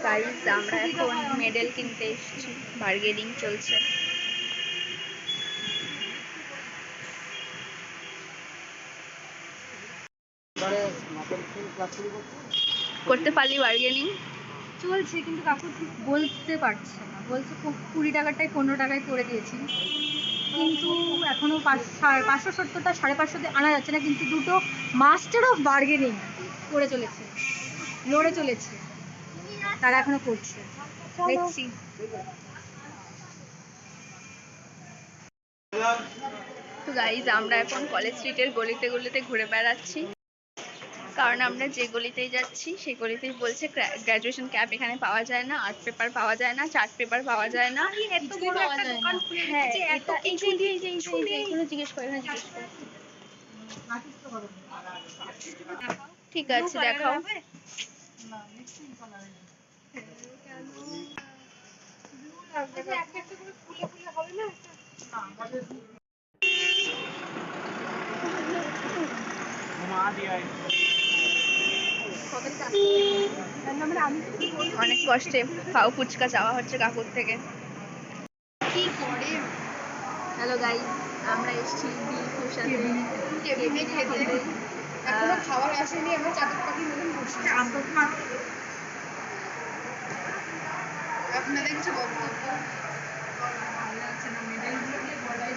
Guys আমরা এখন medal কিনতে এসেছি, বার্গেনিং চলছে। করতে পারলি বার্গেনিং? চলছে, কিন্তু কাকু ঠিক বলতে পারছে না, বলছে 20 টাকাটাই 15 টাকায় করে দিয়েছি, কিন্তু এখনো 570টা 550 আনা যাচ্ছে না। কিন্তু দুটো মাস্টার অফ বার্গেনিং করে চলেছে, লড়ে চলেছে, তারা এখনো করছে। দেখছি। তো গাইজ আমরা এখন কলেজ স্ট্রিটের গলিতে গলিতে ঘুরে বেড়াচ্ছি, কারণ আমরা যে গলিতেই যাচ্ছি সেই গলিতেই বলছে গ্র্যাজুয়েশন ক্যাপ এখানে পাওয়া যায় না, আর্ট পেপার পাওয়া যায় না, চার্ট পেপার পাওয়া যায় না। হ্যাঁ, জিজ্ঞেস করে ঠিক আছে, দেখাও। অনেক কষ্টে পাও ফুচকা চাওয়া হচ্ছে কাকুর থেকে। কি করে? হ্যালো গাইস, আমরা এসেছি দিলখুশাতে কেবিনে খেতে। এখনো খাবার আসেনি, আমরা চাদর পাখির মতন বসে আছি। আপনাদের কিছু বক্তব্য? ভালো আছে না, মেডেলগুলো নিয়ে বলাই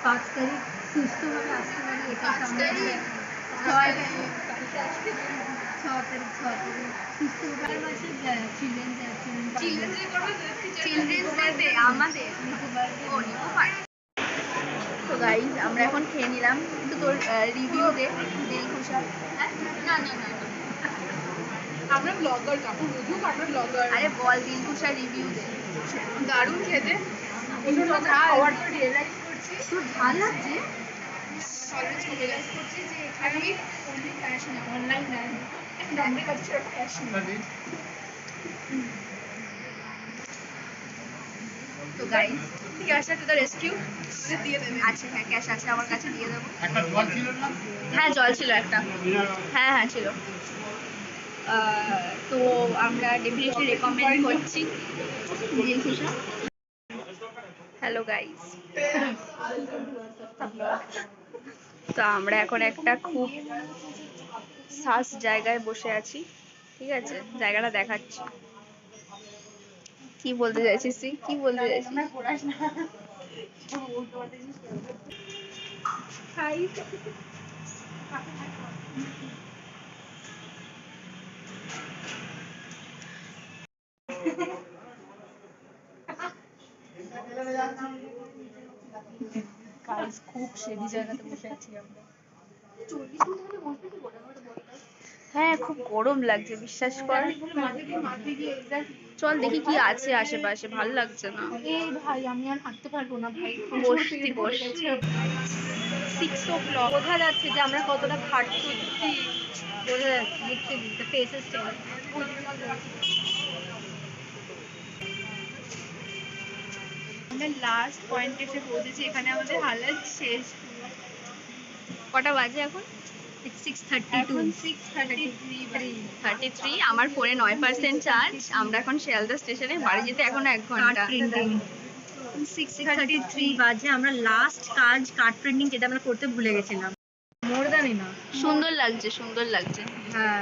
5 তারিখ সুস্থভাবে আসতে পারি, এটা সামনে 6 তারিখ সুস্থভাবে আসে। চিলড্রেন্স ডে আমাদের তো গাইস আমরা এখন খেয়ে নিলাম, কিন্তু তোর রিভিউ দে দিলখুশা। না না না, আমরা ব্লগার কাকু, বুঝুক আমরা ব্লগার। আরে বল দিলখুশা রিভিউ দে। দারুণ খেতে, প্রচন্ড ঝাল। খাওয়ার পর রিয়েলাইজ করছি তো ঝাল লাগছে। অলওয়েজ রিয়েলাইজ করছি যে এখানে অনলি প্যাশন, অনলাইন না, আমাদের কাছে সেটা প্যাশন। তো guys cash to the rescue দিয়ে দেবে। আচ্ছা হ্যাঁ, ক্যাশ আছে আমার কাছে, দিয়ে দেবো। একটা জল ছিল না? হ্যাঁ জল ছিল একটা, হ্যাঁ হ্যাঁ ছিল। তো আমরা ডেফিনেটলি রেকমেন্ড করছি দিলখুশা। হ্যালো গাইস, তো আমরা এখন একটা খুব সাস জায়গায় বসে আছি, ঠিক আছে? জায়গাটা দেখাচ্ছি। কি বলতে চাইছিস তুই? কি বলতে চাইছিস? গাইস খুব সেদি জায়গাতে বসে আছি আমরা। হ্যাঁ খুব গরম লাগছে, বিশ্বাস কর। চল দেখি কি আছে আশেপাশে, ভালো লাগছে না। এই ভাই আমি আর হাঁটতে পারবো না ভাই, বসতি বস। 6 o'clock বোঝা যাচ্ছে যে আমরা কতটা ঘাটতি, বোঝা যাচ্ছে লিটারালি দ্য ফেসেস টেল। আমরা লাস্ট পয়েন্টে এসে পৌঁছেছি, এখানে আমাদের হালাত শেষ। কটা বাজে এখন? 6:33। আমার ফোনে 9% চার্জ। আমরা এখন শিয়ালদা স্টেশনে, বাড়ি যেতে এখন 1 ঘন্টা। 6:33 বাজে। আমরা লাস্ট কাজ কার্ড প্রিন্টিং, যেটা আমরা করতে ভুলে গেছিলাম। মোর দ্যান না, সুন্দর লাগছে, সুন্দর লাগছে। হ্যাঁ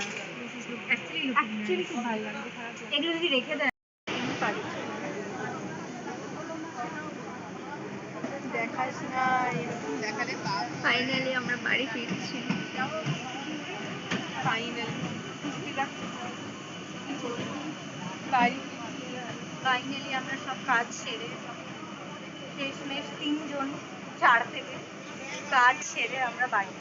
অ্যাকচুয়ালি খুব ভালো লাগছে। এগুলো যদি রেখে দেয় পারি। দেখাস না, এরকম দেখালে ফাইনালি আমরা বাড়ি ফিরছি। ফাইনালি আমরা সব কাজ সেরে, শেষমেশ 3 জন 4 থেকে কাজ সেরে আমরা বাড়ি।